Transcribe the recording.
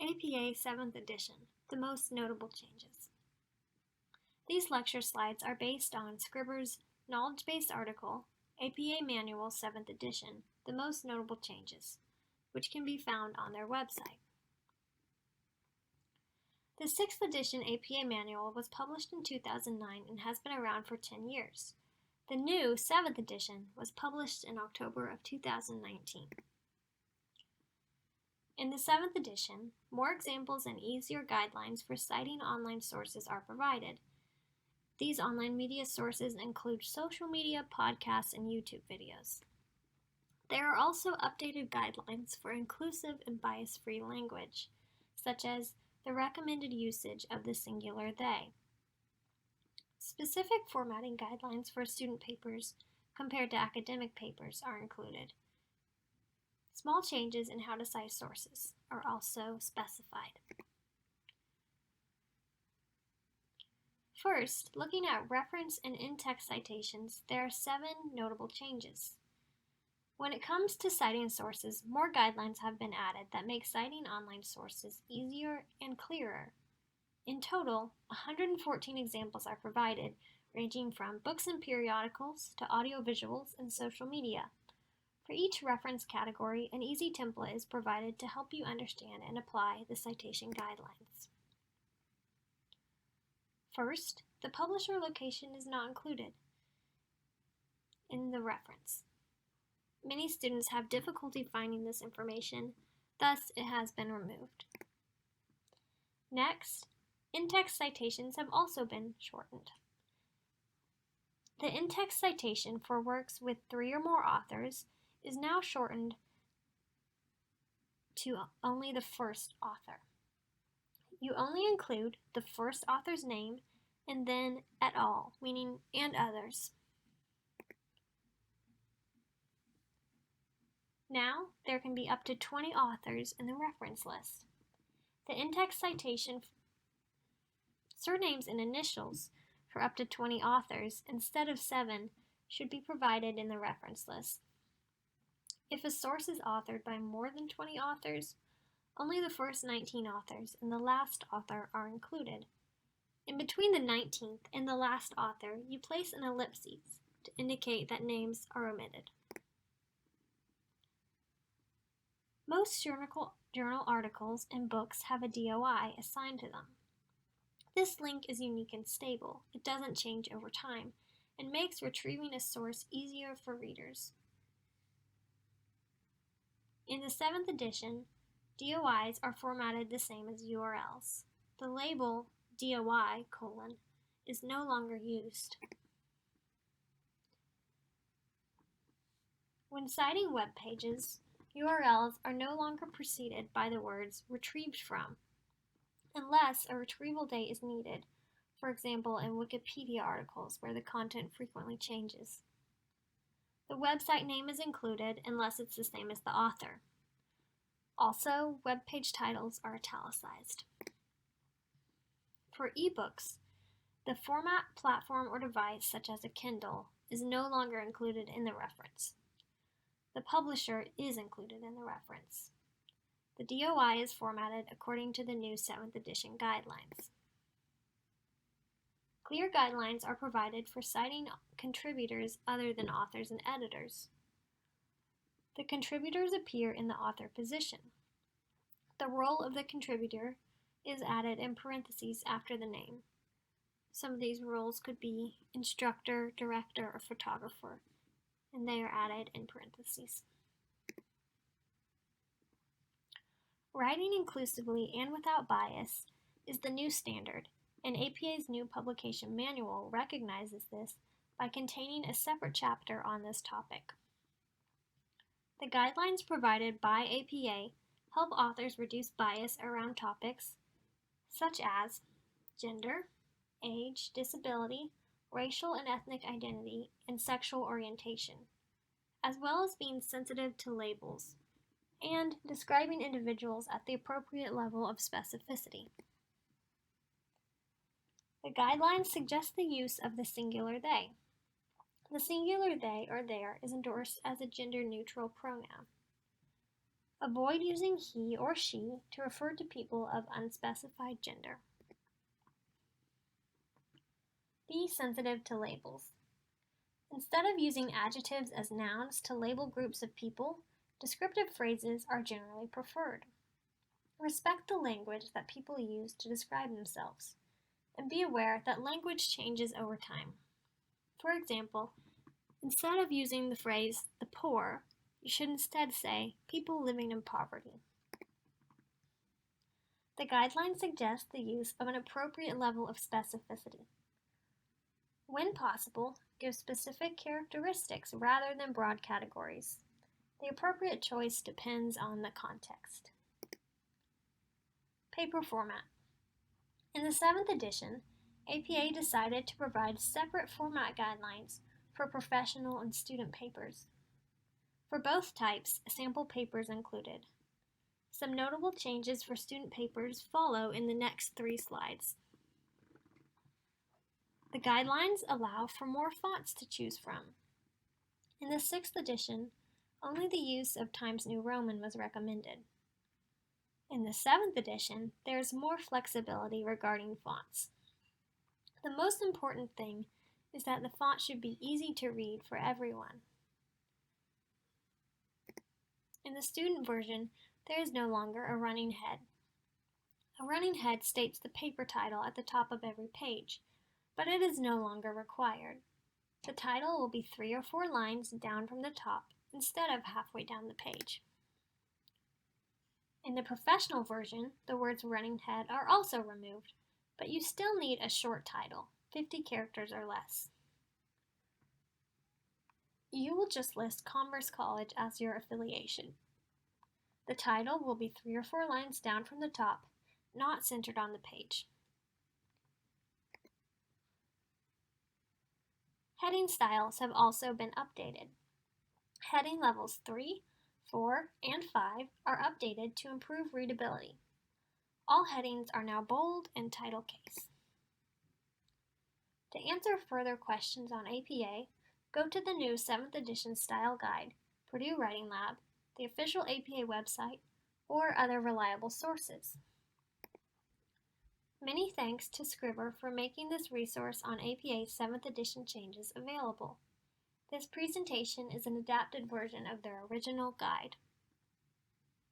APA 7th edition, the most notable changes. These lecture slides are based on Scribner's knowledge-based article, APA Manual 7th edition, the most notable changes, which can be found on their website. The 6th edition APA Manual was published in 2009 and has been around for 10 years. The new 7th edition was published in October of 2019. In the 7th edition, more examples and easier guidelines for citing online sources are provided. These online media sources include social media, podcasts, and YouTube videos. There are also updated guidelines for inclusive and bias-free language, such as the recommended usage of the singular they. Specific formatting guidelines for student papers compared to academic papers are included. Small changes in how to cite sources are also specified. First, looking at reference and in-text citations, there are 7 notable changes. When it comes to citing sources, more guidelines have been added that make citing online sources easier and clearer. In total, 114 examples are provided, ranging from books and periodicals to audiovisuals and social media. For each reference category, an easy template is provided to help you understand and apply the citation guidelines. First, the publisher location is not included in the reference. Many students have difficulty finding this information, thus it has been removed. Next, in-text citations have also been shortened. The in-text citation for works with 3 or more authors is now shortened to only the first author. You only include the first author's name and then et al., meaning and others. Now, there can be up to 20 authors in the reference list. The in-text citation surnames and initials for up to 20 authors instead of 7 should be provided in the reference list. If a source is authored by more than 20 authors, only the first 19 authors and the last author are included. In between the 19th and the last author, you place an ellipses to indicate that names are omitted. Most journal articles and books have a DOI assigned to them. This link is unique and stable. It doesn't change over time and makes retrieving a source easier for readers. In the 7th edition, DOIs are formatted the same as URLs. The label DOI: is no longer used. When citing web pages, URLs are no longer preceded by the words retrieved from, unless a retrieval date is needed, for example in Wikipedia articles where the content frequently changes. The website name is included unless it's the same as the author. Also, web page titles are italicized. For ebooks, the format, platform, or device such as a Kindle is no longer included in the reference. The publisher is included in the reference. The DOI is formatted according to the new 7th edition guidelines. Clear guidelines are provided for citing contributors other than authors and editors. The contributors appear in the author position. The role of the contributor is added in parentheses after the name. Some of these roles could be instructor, director, or photographer, and they are added in parentheses. Writing inclusively and without bias is the new standard, and APA's new publication manual recognizes this by containing a separate chapter on this topic. The guidelines provided by APA help authors reduce bias around topics such as gender, age, disability, racial and ethnic identity, and sexual orientation, as well as being sensitive to labels and describing individuals at the appropriate level of specificity. The guidelines suggest the use of the singular they. The singular they or their is endorsed as a gender-neutral pronoun. Avoid using he or she to refer to people of unspecified gender. Be sensitive to labels. Instead of using adjectives as nouns to label groups of people, descriptive phrases are generally preferred. Respect the language that people use to describe themselves, and be aware that language changes over time. For example, instead of using the phrase the poor, you should instead say people living in poverty. The guidelines suggest the use of an appropriate level of specificity. When possible, give specific characteristics rather than broad categories. The appropriate choice depends on the context. Paper format. In the 7th edition, APA decided to provide separate format guidelines for professional and student papers. For both types, sample papers included. Some notable changes for student papers follow in the next 3 slides. The guidelines allow for more fonts to choose from. In the 6th edition, only the use of Times New Roman was recommended. In the 7th edition, there is more flexibility regarding fonts. The most important thing is that the font should be easy to read for everyone. In the student version, there is no longer a running head. A running head states the paper title at the top of every page, but it is no longer required. The title will be 3 or 4 lines down from the top instead of halfway down the page. In the professional version, the words running head are also removed, but you still need a short title, 50 characters or less. You will just list Converse College as your affiliation. The title will be 3 or 4 lines down from the top, not centered on the page. Heading styles have also been updated. Heading levels 3, 4, and 5 are updated to improve readability. All headings are now bold and title case. To answer further questions on APA, go to the new 7th edition style guide, Purdue Writing Lab, the official APA website, or other reliable sources. Many thanks to Scribber for making this resource on APA's 7th edition changes available. This presentation is an adapted version of their original guide.